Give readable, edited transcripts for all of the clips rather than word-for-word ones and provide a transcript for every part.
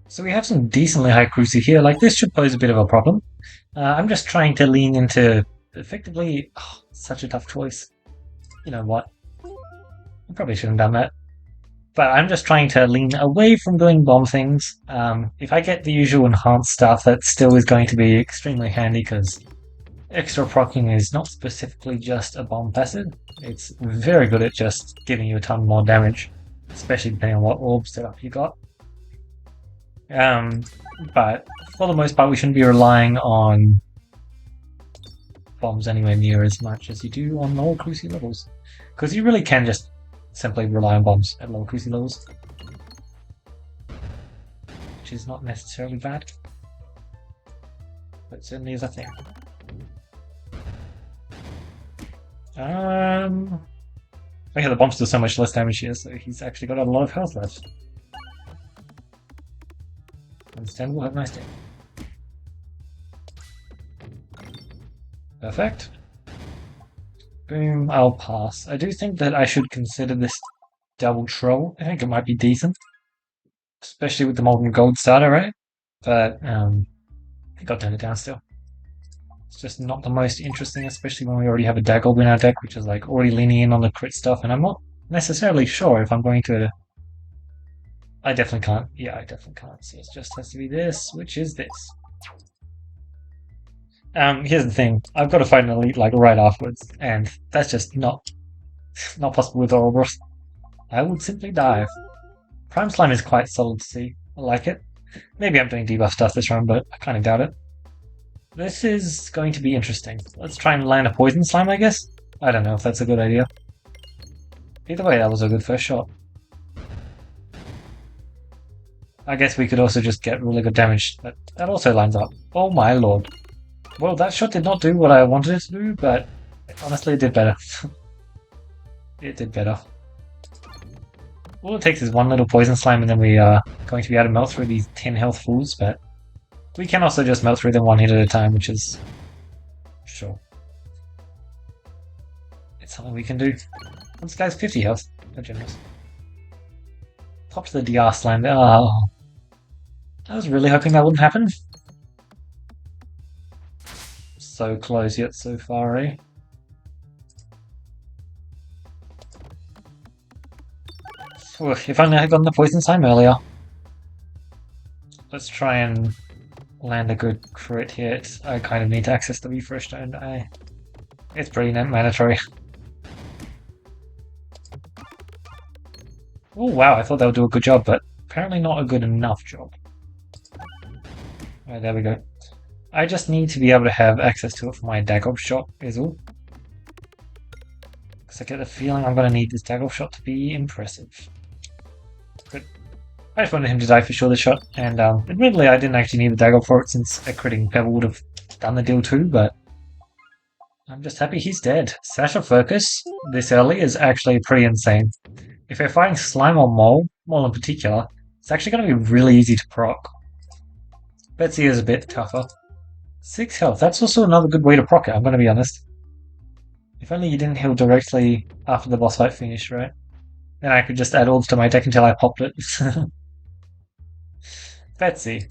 So we have some decently high cruci here. Like, this should pose a bit of a problem. I'm just trying to lean into effectively. Oh, such a tough choice. You know what? I probably shouldn't have done that. But I'm just trying to lean away from doing bomb things. If I get the usual enhanced stuff, that still is going to be extremely handy because extra proccing is not specifically just a bomb passive. It's very good at just giving you a ton more damage, especially depending on what orb setup you got. Um, but for the most part, we shouldn't be relying on bombs anywhere near as much as you do on lower cruci levels, because you really can just simply rely on bombs at lower cruci levels, which is not necessarily bad, but certainly is a thing. Oh yeah, the bombs do so much less damage here, so he's actually got a lot of health left. Understandable, have a nice day. Perfect. Boom, I'll pass. I do think that I should consider this double troll. I think it might be decent. Especially with the molten gold starter, right? But, I got to turn it down still. It's just not the most interesting, especially when we already have a Daggob in our deck, which is like already leaning in on the crit stuff, and I'm not necessarily sure if I'm going to. I definitely can't. Yeah, I definitely can't. So it just has to be this, which is this. Here's the thing. I've got to fight an elite like right afterwards, and that's just not possible with Ouroboros. I would simply dive. Prime Slime is quite solid to see. I like it. Maybe I'm doing debuff stuff this round, but I kind of doubt it. This is going to be interesting. Let's try and land a Poison Slime, I guess? I don't know if that's a good idea. Either way, that was a good first shot. I guess we could also just get really good damage. That also lines up. Oh my lord. Well, that shot did not do what I wanted it to do, but honestly, it did better. It did better. All it takes is one little Poison Slime and then we are going to be able to melt through these 10 health fools, but we can also just melt through them one hit at a time, which is... sure. It's something we can do. This guy's 50 health. How generous. Popped the DR Slime there. Oh. I was really hoping that wouldn't happen. So close yet so far, eh? If only I had gotten the Poison Slime earlier. Let's try and land a good crit hit. I kind of need to access the refresh, don't I? It's pretty mandatory. Oh wow, I thought that would do a good job, but apparently not a good enough job. Alright, there we go. I just need to be able to have access to it for my Daggob shot, is all. Because I get the feeling I'm going to need this Daggob shot to be impressive. But I just wanted him to die for sure this shot, and admittedly I didn't actually need the Daggob for it since a critting Pebble would have done the deal too, but I'm just happy he's dead. Sash of Focus this early is actually pretty insane. If we're fighting Slime or Mole in particular, it's actually going to be really easy to proc. Betsy is a bit tougher. 6 health, that's also another good way to proc it, I'm going to be honest. If only you didn't heal directly after the boss fight finished, right? Then I could just add orbs to my deck until I popped it. Betsy.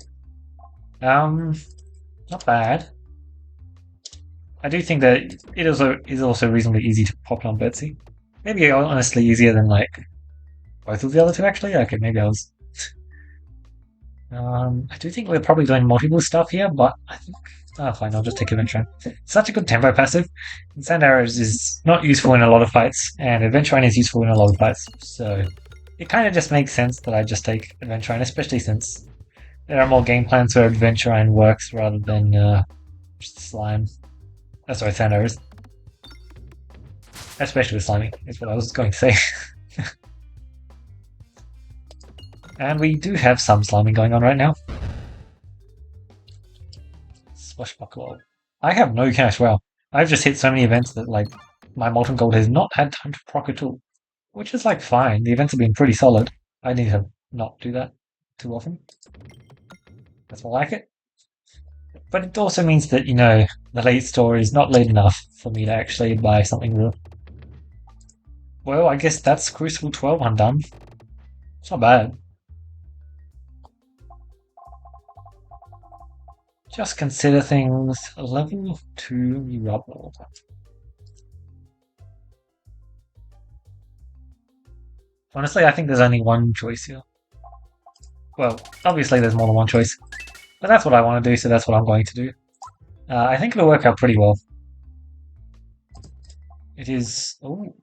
Not bad. I do think that it is also reasonably easy to pop on Betsy. Maybe honestly easier than like both of the other two actually. Okay, maybe I was. I do think we're probably doing multiple stuff here, but I think fine, I'll just take Adventure. Such a good tempo passive. Sand Arrows is not useful in a lot of fights, and Adventure is useful in a lot of fights, so it kind of just makes sense that I just take Adventure, especially since there are more game plans where Adventure works rather than just Slime. Sorry, Sand Arrows. Especially with Slimy, is what I was going to say. And we do have some sliming going on right now. Swashbuckle. I have no cash, wow. I've just hit so many events that, like, my Molten Gold has not had time to proc at all. Which is, like, fine. The events have been pretty solid. I need to not do that too often. That's more like it. But it also means that, you know, the late store is not late enough for me to actually buy something real. Well, I guess that's Crucible 12 undone. It's not bad. Just consider things level 2 rubble. Honestly, I think there's only one choice here. Well, obviously there's more than one choice. But that's what I want to do, so that's what I'm going to do. I think it'll work out pretty well. It is... Oh,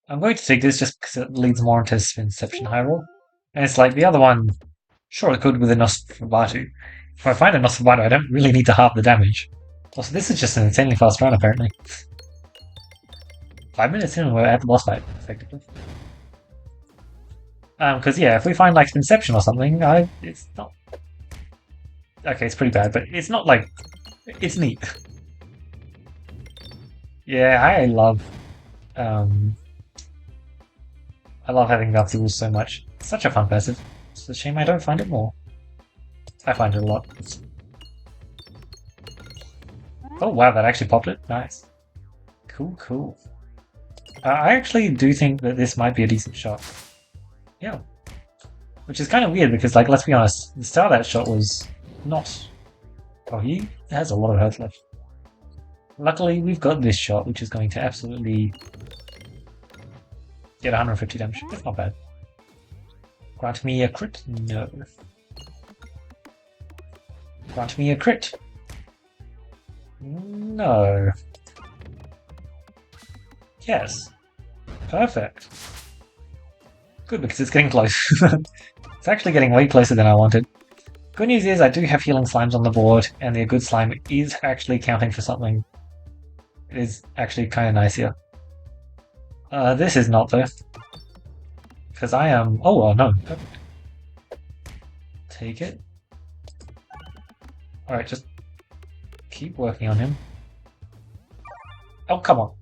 I'm going to take this just because it leads more into Inception high roll. And it's like the other one, sure it could with a Nosferatu. If I find a Nosferatu, I don't really need to halve the damage. Also, this is just an insanely fast run, apparently. 5 minutes in and we're at the boss fight, effectively. Because yeah, if we find like Inception or something, it's not... Okay, it's pretty bad, but it's not like... It's neat. Yeah, I love having bouncy rules so much. It's such a fun passive. It's a shame I don't find it more. I find it a lot. Oh wow, that actually popped it. Nice. Cool, cool. I actually do think that this might be a decent shot. Yeah. Which is kind of weird because, like, let's be honest, the start of that shot was not... Oh, he has a lot of health left. Luckily, we've got this shot, which is going to absolutely get 150 damage. That's not bad. Grant me a crit? No. Grant me a crit? No. Yes. Perfect. Good, because it's getting close. It's actually getting way closer than I wanted. Good news is I do have healing slimes on the board, and the good slime is actually counting for something. It is actually kind of nice here. This is not though. Because I am... Oh, no. Perfect. Take it. Alright, just keep working on him. Oh, come on.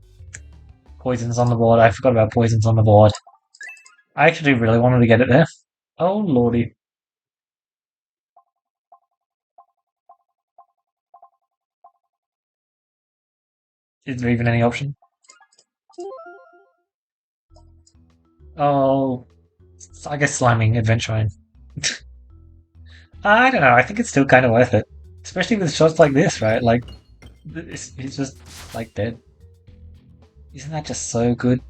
Poison's on the board. I forgot about poison's on the board. I actually really wanted to get it there. Oh, lordy. Is there even any option? Oh, I guess sliming, adventuring. I don't know, I think it's still kind of worth it. Especially with shots like this, right? Like, he's just, like, dead. Isn't that just so good?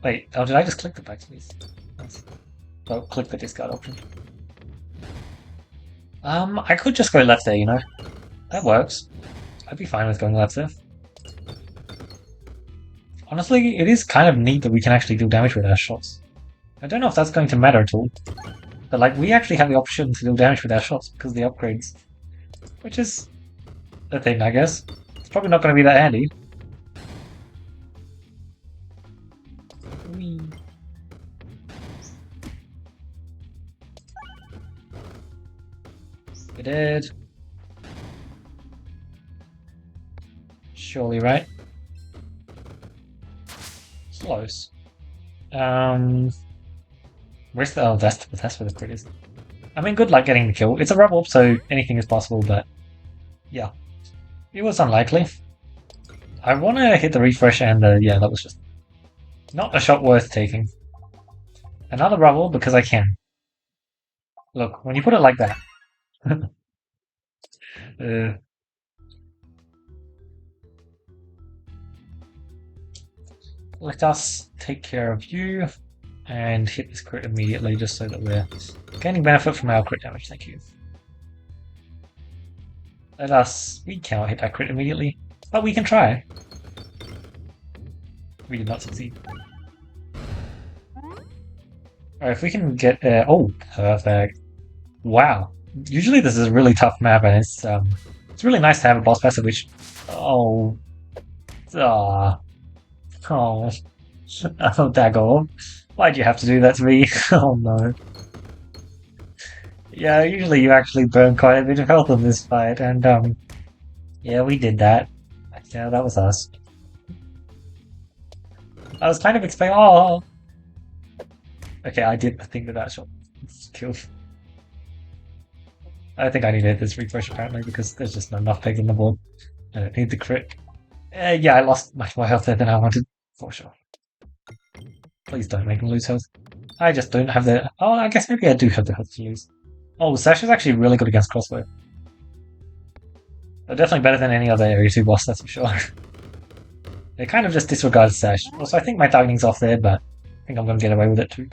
Wait, oh, did I just click the backspace? Oh, click the discard option. I could just go left there, you know? That works. I'd be fine with going left there. Honestly, it is kind of neat that we can actually do damage with our shots. I don't know if that's going to matter at all. But, like, we actually have the option to do damage with our shots because of the upgrades. Which is a thing, I guess. It's probably not going to be that handy. Whee. You're dead. Surely, right? Close. Where's the... Oh, that's where the crit is. I mean, good luck getting the kill. It's a rub-up, so anything is possible, but... Yeah. It was unlikely. I want to hit the refresh, and yeah, that was just... Not a shot worth taking. Another rubble, because I can. Look, when you put it like that... let us take care of you and hit this crit immediately just so that we're gaining benefit from our crit damage, thank you. We cannot hit that crit immediately, but we can try. We did not succeed. Alright, if we can get... oh, perfect. Wow. Usually this is a really tough map and it's really nice to have a boss passive which... Oh... Ah... Oh, Dagger. Why'd you have to do that to me? Oh no. Yeah, usually you actually burn quite a bit of health in this fight, and yeah, we did that. Yeah, that was us. I was kind of expecting... Oh! Okay, I did think that shot killed. I think I need to hit this refresh apparently, because there's just not enough pegs on the board. I don't need the crit. Yeah, I lost much more health there than I wanted, for sure. Please don't make me lose health. I just don't have the... Oh, I guess maybe I do have the health to lose. Oh, Sash is actually really good against crossbow. They're definitely better than any other Area 2 boss, that's for sure. They kind of just disregard sash. Also, I think my targeting's off there, but I think I'm going to get away with it too.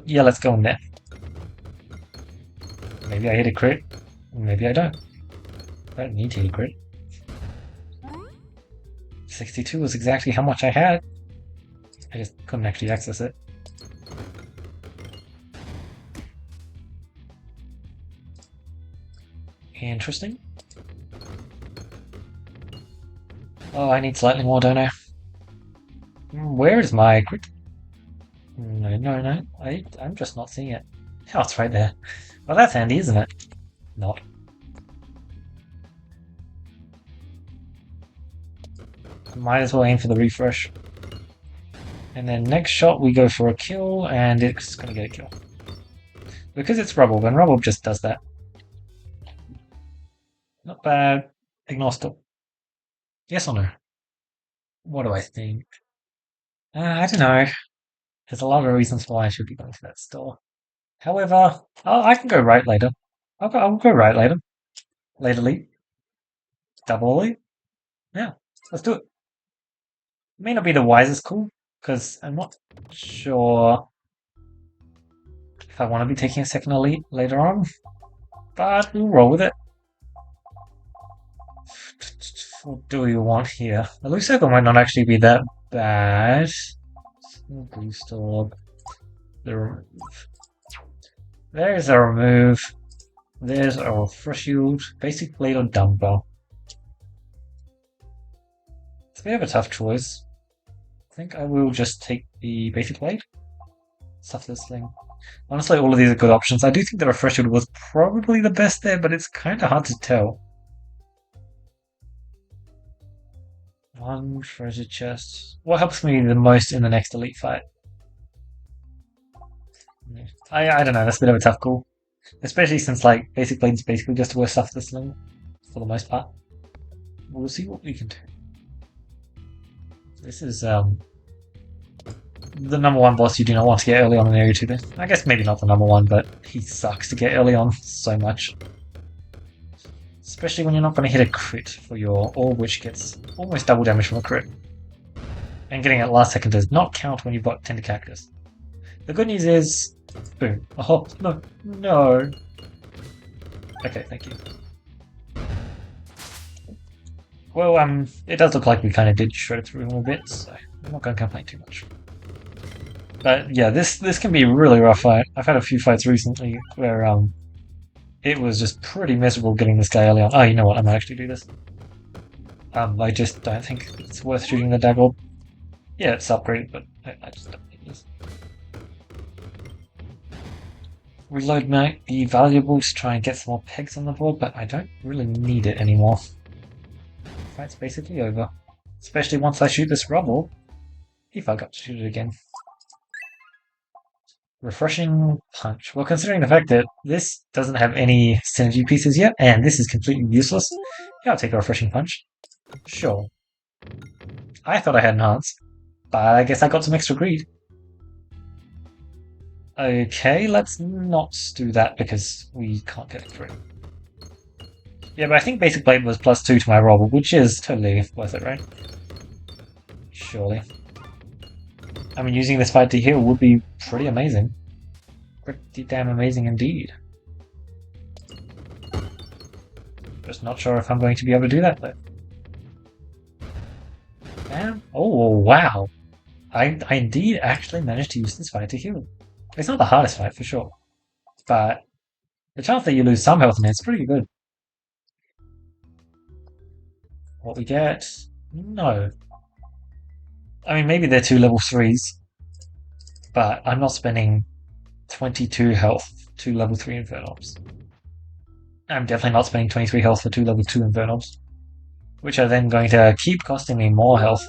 Yeah, let's go in there. Maybe I hit a crit. Maybe I don't. I don't need to hit a crit. 62 was exactly how much I had. I just couldn't actually access it. Interesting. Oh, I need slightly more, don't I? Where is my crit? No. I'm just not seeing it. Oh, it's right there. Well, that's handy, isn't it? Not. Might as well aim for the refresh. And then next shot we go for a kill, and it's going to get a kill. Because it's rubble, and rubble just does that. Not bad. Ignore stop. Yes or no? What do I think? I don't know. There's a lot of reasons why I should be going to that store. However, I can go right later. I'll go right later. Later leap. Double leap. Yeah, let's do it. May not be the wisest call, because I'm not sure if I want to be taking a second elite later on, but we'll roll with it. What do we want here? The loose circle might not actually be that bad. Boost orb. The remove. There's a remove. There's a refresh shield. Basic blade or dumbbell. It's a bit of a tough choice. I think I will just take the basic blade. Stuff this thing. Honestly, all of these are good options. I do think the refresh shield was probably the best there, but it's kind of hard to tell. One treasure chest. What helps me the most in the next elite fight? I don't know, that's a bit of a tough call. Especially since, like, basic blade is basically just worth stuff this sling, for the most part. We'll see what we can do. This is, the number one boss you do not want to get early on in Area 2 then. I guess maybe not the number one, but he sucks to get early on so much. Especially when you're not going to hit a crit for your orb, which gets almost double damage from a crit. And getting it last second does not count when you've got Tender Cactus. The good news is... Boom. Oh, no. Okay, thank you. Well, it does look like we kind of did shred through him a bit, so I'm not going to complain too much. But yeah, this can be a really rough fight. I've had a few fights recently where it was just pretty miserable getting this guy early on. Oh, you know what? I might actually do this. I just don't think it's worth shooting the dagger. Yeah, it's upgraded, but I just don't think it is. Reload might be valuable to try and get some more pegs on the board, but I don't really need it anymore. The fight's basically over. Especially once I shoot this rubble. If I got to shoot it again. Refreshing punch. Well, considering the fact that this doesn't have any synergy pieces yet, and this is completely useless, yeah, I'll take a refreshing punch. Sure. I thought I had enhance, but I guess I got some extra greed. Okay, let's not do that because we can't get it through. Yeah, but I think basic blade was +2 to my roll, which is totally worth it, right? Surely. I mean, using this fight to heal would be pretty amazing. Pretty damn amazing indeed. Just not sure if I'm going to be able to do that, though. And, oh, wow. I indeed actually managed to use this fight to heal. It's not the hardest fight, for sure. But the chance that you lose some health in it is pretty good. What we get? No. I mean, maybe they're 2 level 3s. But I'm not spending 22 health for 2 level 3 Infernorbs. I'm definitely not spending 23 health for 2 level 2 Infernorbs. Which are then going to keep costing me more health.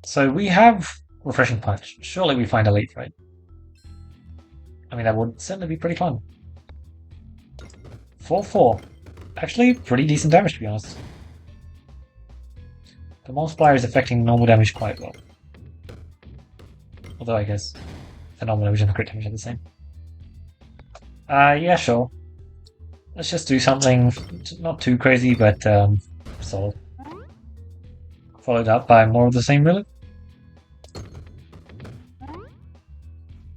So we have Refreshing Punch. Surely we find Elite, right? I mean, that would certainly be pretty fun. 4-4. Actually, pretty decent damage, to be honest. The multiplier is affecting normal damage quite well. Although I guess the normal damage and the crit damage are the same. Yeah, sure. Let's just do something not too crazy, but solid. Followed up by more of the same, really.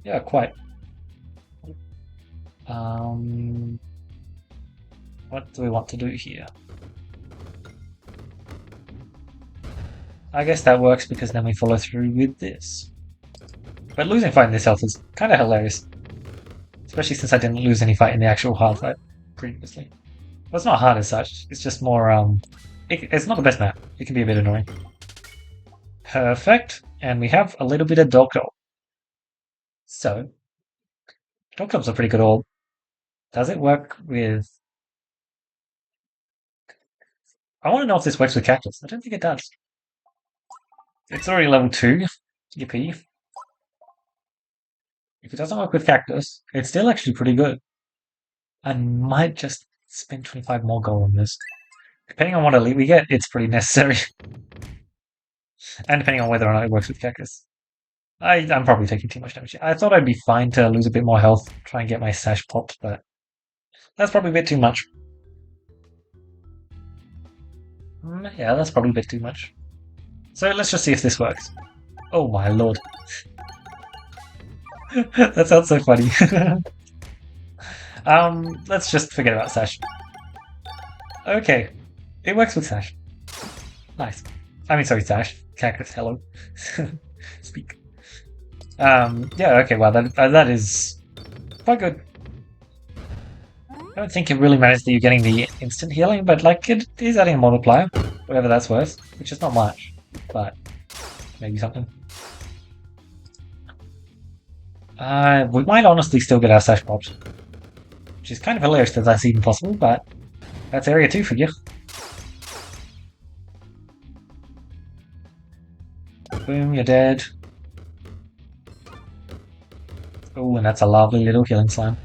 Yeah, quite. What do we want to do here? I guess that works because then we follow through with this. But losing fight in this health is kind of hilarious. Especially since I didn't lose any fight in the actual hard fight previously. Well, it's not hard as such, it's just more, it's not the best map. It can be a bit annoying. Perfect. And we have a little bit of Dog Dog. So, Dog Dog's a pretty good orb. Does it work with... I want to know if this works with Cactus. I don't think it does. It's already level 2. Yippee. If it doesn't work with Cactus, it's still actually pretty good. I might just spend 25 more gold on this. Depending on what elite we get, it's pretty necessary. And depending on whether or not it works with Cactus. I'm probably taking too much damage. I thought I'd be fine to lose a bit more health, try and get my sash popped, but that's probably a bit too much. Yeah, that's probably a bit too much. So let's just see if this works. Oh my lord. That sounds so funny. Let's just forget about sash. Okay, it works with sash. Nice. I mean, sorry, sash. Cactus, hello. Speak. Yeah, okay, well, that is quite good. I don't think it really matters that you're getting the instant healing, but, like, it is adding a multiplier, whatever that's worth, which is not much, but maybe something. We might honestly still get our sash pops, which is kind of hilarious that that's even possible, but that's area 2 for you. Boom, you're dead. Oh, and that's a lovely little healing slime.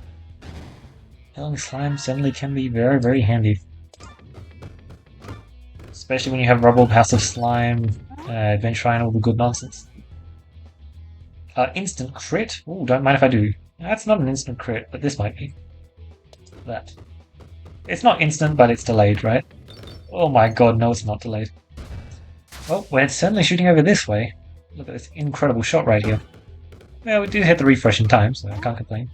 Healing slime certainly can be very, very handy. Especially when you have Rubble, House of Slime, Adventure Shrine, all the good nonsense. Instant crit? Oh, don't mind if I do. That's not an instant crit, but this might be. That. It's not instant, but it's delayed, right? Oh my god, no, it's not delayed. Well, we're certainly shooting over this way. Look at this incredible shot right here. Well, we did hit the refresh in time, so I can't complain.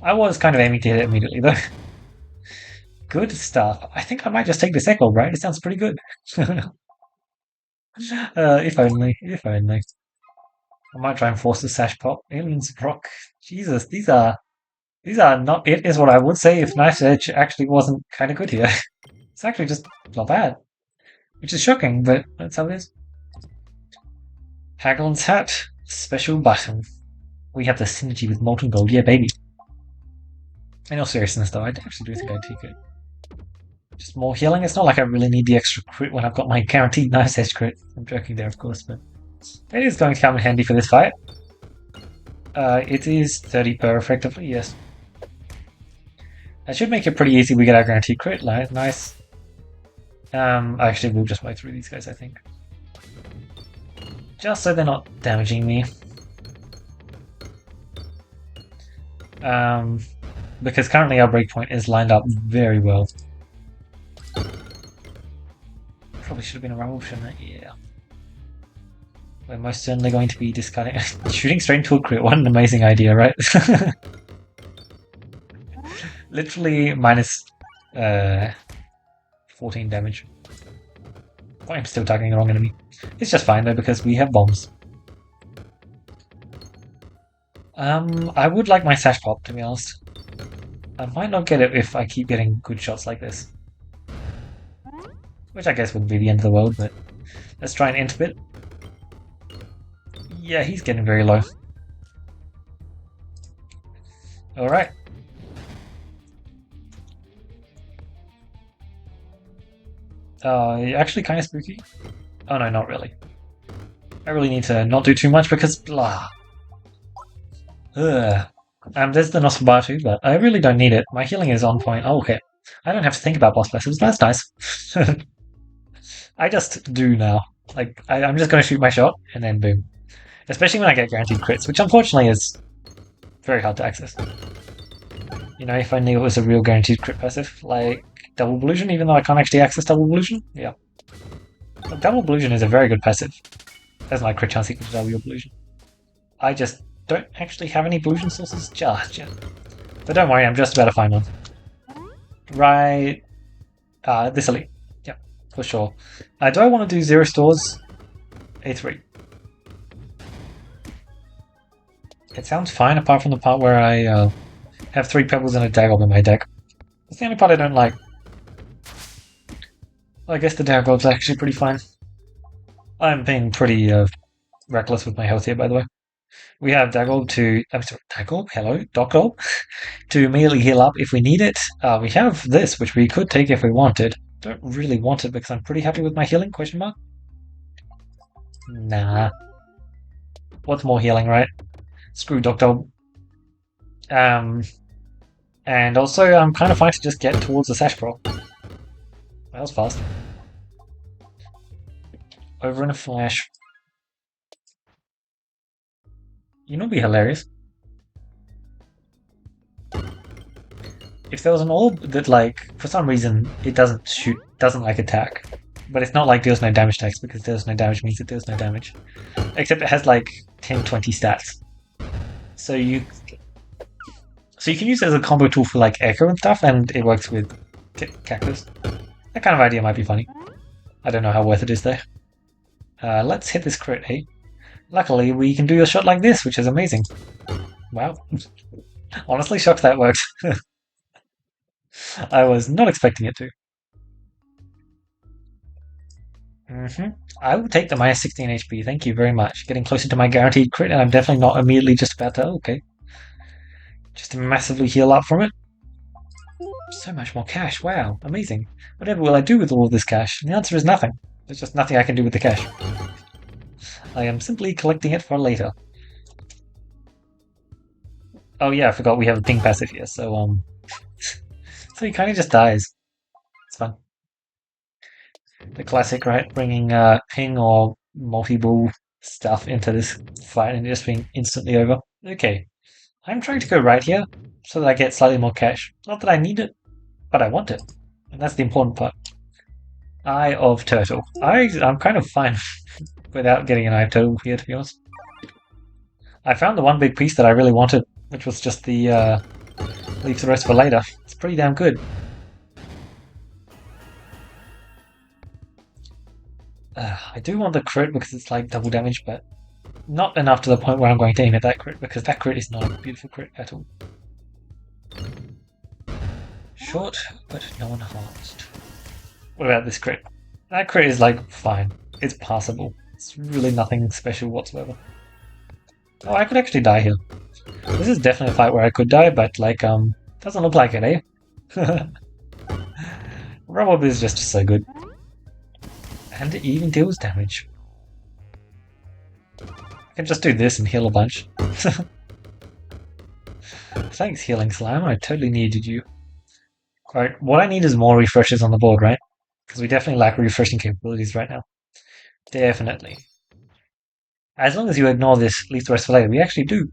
I was kind of aiming to hit it immediately, though. Good stuff. I think I might just take this echo, right? It sounds pretty good. If only. If only. I might try and force the sash pop. Aliens rock. Jesus, these are not it, is what I would say if Knife's Edge actually wasn't kind of good here. It's actually just not bad. Which is shocking, but that's how it is. Haglin's hat. Special button. We have the synergy with Molten Gold. Yeah, baby. In all seriousness, though, I actually do think I'd take it. Just more healing. It's not like I really need the extra crit when I've got my guaranteed nice edge crit. I'm joking there, of course, but it is going to come in handy for this fight. It is 30 per effectively, yes. That should make it pretty easy. We get our guaranteed crit. Nice. Actually, we'll just wait through these guys, I think. Just so they're not damaging me. Because currently our breakpoint is lined up very well. Probably should have been a rumble, shouldn't it? Yeah. We're most certainly going to be discarding... Shooting straight into a crit, what an amazing idea, right? Literally minus 14 damage. But I'm still targeting the wrong enemy. It's just fine though, because we have bombs. I would like my sash pop, to be honest. I might not get it if I keep getting good shots like this. Which I guess wouldn't be the end of the world, but let's try and int a bit. Yeah, he's getting very low. Alright. Actually kind of spooky. Oh no, not really. I really need to not do too much because blah. Ugh. There's the Nosferatu, but I really don't need it. My healing is on point. Oh, okay. I don't have to think about boss blessings. That's nice. I just do now. Like, I'm just going to shoot my shot, and then boom. Especially when I get guaranteed crits, which unfortunately is very hard to access. You know, if only it was a real guaranteed crit passive, like Double Illusion, even though I can't actually access Double Illusion. Yeah. But Double Illusion is a very good passive. That's my crit chance equal to Double Illusion. I just don't actually have any illusion sources just yet. But don't worry, I'm just about to find one. Right. This elite. Yeah, for sure. Do I want to do 0 stores? A3. It sounds fine apart from the part where I have 3 pebbles and a dagger in my deck. That's the only part I don't like. Well, I guess the Dagorb's actually pretty fine. I'm being pretty reckless with my health here, by the way. We have Dagorb to... I'm sorry, Dagorb? Hello? Doctorb? To immediately heal up if we need it. We have this, which we could take if we wanted. Don't really want it because I'm pretty happy with my healing, question mark? Nah. What's more healing, right? Screw Doctorb. And also, I'm kind of fine to just get towards the sash pro. That was fast. Over in a flash. You know, it'd be hilarious if there was an orb that, like, for some reason it doesn't shoot, doesn't like attack, but it's not like deals no damage text because deals no damage means it deals no damage. Except it has like 10, 20 stats. So you can use it as a combo tool for like Echo and stuff, and it works with Cactus. That kind of idea might be funny. I don't know how worth it is though. Let's hit this crit, hey? Luckily, we can do a shot like this, which is amazing. Wow. Honestly, shocked that worked. I was not expecting it to. I will take the minus 16 HP, thank you very much. Getting closer to my guaranteed crit, and I'm definitely not immediately just about to... Okay. Just to massively heal up from it. So much more cash, wow, amazing. Whatever will I do with all of this cash? And the answer is nothing. There's just nothing I can do with the cash. I am simply collecting it for later. Oh yeah, I forgot we have a ping passive here, so so he kind of just dies. It's fun. The classic, right? Bringing ping or multi-ball stuff into this fight and just being instantly over. Okay, I'm trying to go right here so that I get slightly more cash. Not that I need it, but I want it, and that's the important part. Eye of Turtle. I'm kind of fine without getting an Eye of Turtle here, to be honest. I found the one big piece that I really wanted, which was just the leave the rest for later. It's pretty damn good. I do want the crit because it's like double damage, but not enough to the point where I'm going to aim at that crit, because that crit is not a beautiful crit at all. Short, but no enhanced. What about this crit? That crit is like fine. It's passable. It's really nothing special whatsoever. Oh, I could actually die here. This is definitely a fight where I could die, but like, doesn't look like it, eh? Rubble is just so good. And it even deals damage. I can just do this and heal a bunch. Thanks, Healing Slam. I totally needed you. Right, what I need is more refreshes on the board, right? Because we definitely lack refreshing capabilities right now. Definitely. As long as you ignore this leave the rest for later, we actually do.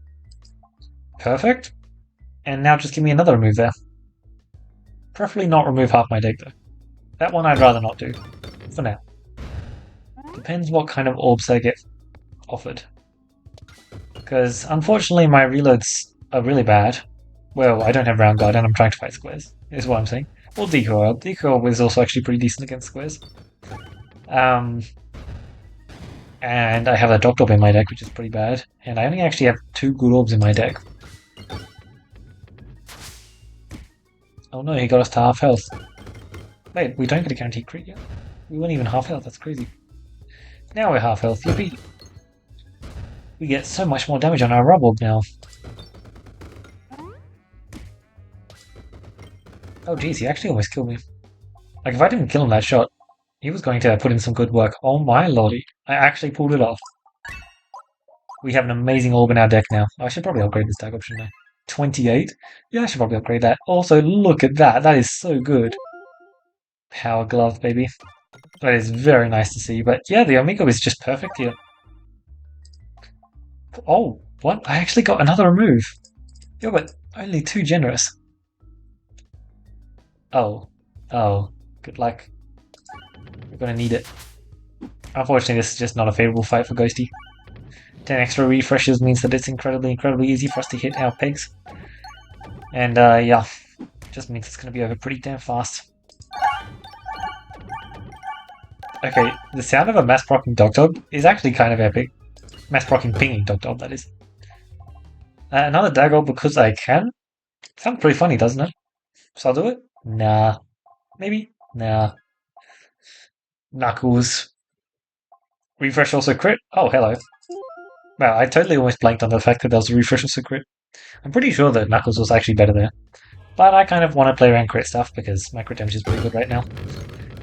Perfect. And now just give me another remove there. Preferably not remove half my deck though. That one I'd rather not do. For now. Depends what kind of orbs I get offered. Because unfortunately my reloads are really bad. Well, I don't have round guard and I'm trying to fight squares, is what I'm saying. Or Decoy Orb. Decoy Orb is also actually pretty decent against squares. And I have a Doctor Orb in my deck, which is pretty bad. And I only actually have 2 good orbs in my deck. Oh no, he got us to half health. Wait, we don't get a guaranteed crit yet? We weren't even half health, that's crazy. Now we're half health, yippee! We get so much more damage on our Rub Orb now. Oh geez, he actually almost killed me. Like if I didn't kill him that shot, he was going to put in some good work. Oh my lordy, I actually pulled it off. We have an amazing orb in our deck now. I should probably upgrade this deck option now. 28? Yeah, I should probably upgrade that. Also, look at that. That is so good. Power Glove, baby. That is very nice to see. But yeah, the Omegorb is just perfect here. Oh, what? I actually got another remove. Yeah, but only 2 generous. Oh. Oh. Good luck. We're gonna need it. Unfortunately, this is just not a favorable fight for Ghosty. 10 extra refreshes means that it's incredibly easy for us to hit our pegs. And yeah, just means it's gonna be over pretty damn fast. Okay, the sound of a mass procking dog is actually kind of epic. Mass procking pinging dog, that is. Another dagger because I can? Sounds pretty funny, doesn't it? So I'll do it? Nah. Maybe? Nah. Knuckles. Refresh also crit? Oh, hello. Wow, I totally almost blanked on the fact that there was a refresh also crit. I'm pretty sure that Knuckles was actually better there. But I kind of want to play around crit stuff because my crit damage is pretty good right now.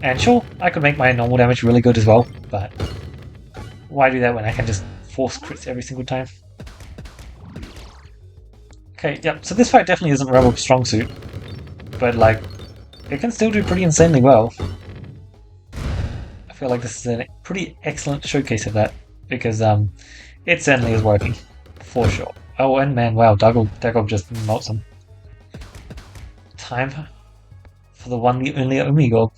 And sure, I could make my normal damage really good as well, but why do that when I can just force crits every single time? Okay, yep, so this fight definitely isn't Rebel's strong suit, but like, it can still do pretty insanely well. I feel like this is a pretty excellent showcase of that, because it certainly is working, for sure. Oh, and man, wow, Daggob just melts him. Time for the one, the only Omegorb.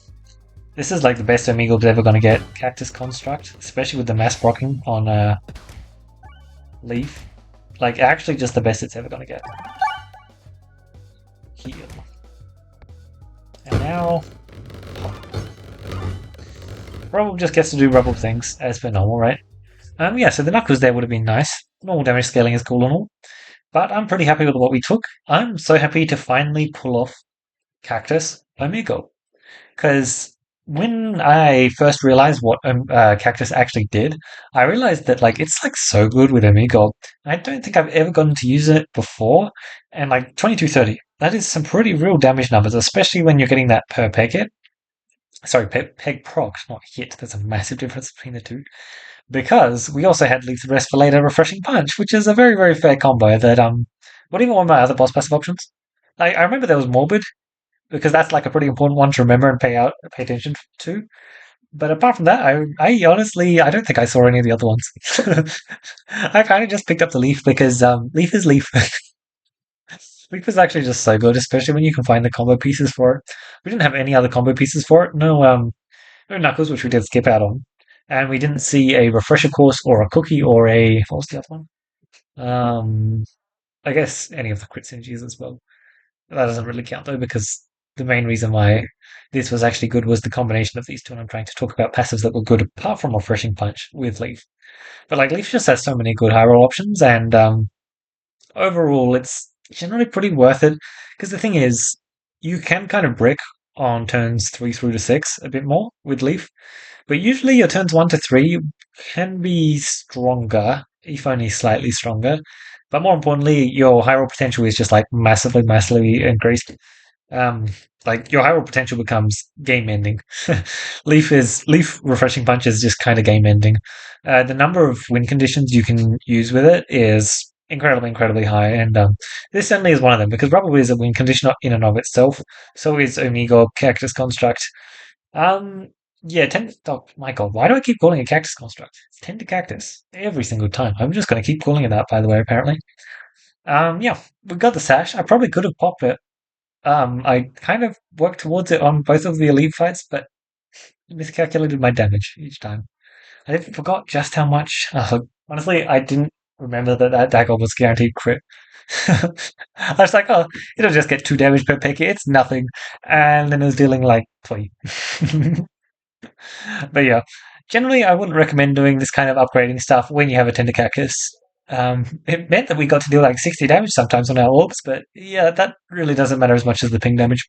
This is like the best Omegorb's ever gonna get. Cactus Construct, especially with the mass procking on Leaf. Like, actually just the best it's ever gonna get. Heal. And now... Rubble just gets to do Rubble things, as per normal, right? Yeah, so the Knuckles there would have been nice. Normal damage scaling is cool and all. But I'm pretty happy with what we took. I'm so happy to finally pull off Cactus Omegorb. Because when I first realized what Cactus actually did, I realized that like it's like so good with Omegorb. I don't think I've ever gotten to use it before, and like 2230, that is some pretty real damage numbers, especially when you're getting that per peg hit. Sorry, peg proc, not hit. There's a massive difference between the two. Because we also had Leave the Rest for Later Refreshing Punch, which is a very fair combo that what even one of my other boss passive options? I remember there was Morbid, because that's like a pretty important one to remember and pay attention to. But apart from that, I honestly I don't think I saw any of the other ones. I kind of just picked up the Leaf because Leaf is Leaf. Leaf is actually just so good, especially when you can find the combo pieces for it. We didn't have any other combo pieces for it. No Knuckles, which we did skip out on, and we didn't see a refresher course or a cookie or a what was the other one? I guess any of the crit synergies as well. That doesn't really count though, because the main reason why this was actually good was the combination of these two, and I'm trying to talk about passives that were good apart from Refreshing Punch with Leaf. But like Leaf just has so many good high roll options, and overall it's generally pretty worth it. Because the thing is, you can kind of brick on turns 3 through to 6 a bit more with Leaf, but usually your turns 1 to 3 can be stronger, if only slightly stronger. But more importantly, your high roll potential is just like massively increased. Um, like your high roll potential becomes game ending. Leaf refreshing punch is just kind of game ending. The number of win conditions you can use with it is incredibly high, and this certainly is one of them because Rubble is a win condition in and of itself. So is Omega Cactus Construct. Um, yeah, oh my god, why do I keep calling it Cactus Construct? It's Tender Cactus every single time. I'm just going to keep calling it that, by the way, apparently. Yeah, we got the sash. I probably could have popped it. I kind of worked towards it on both of the elite fights, but miscalculated my damage each time. I forgot just how much. Honestly, I didn't remember that dagger was guaranteed crit. I was like, oh, it'll just get 2 damage per pick. It's nothing. And then it was dealing like 20. But yeah, generally, I wouldn't recommend doing this kind of upgrading stuff when you have a Tender Cactus. It meant that we got to deal like 60 damage sometimes on our orbs, but yeah, that really doesn't matter as much as the ping damage.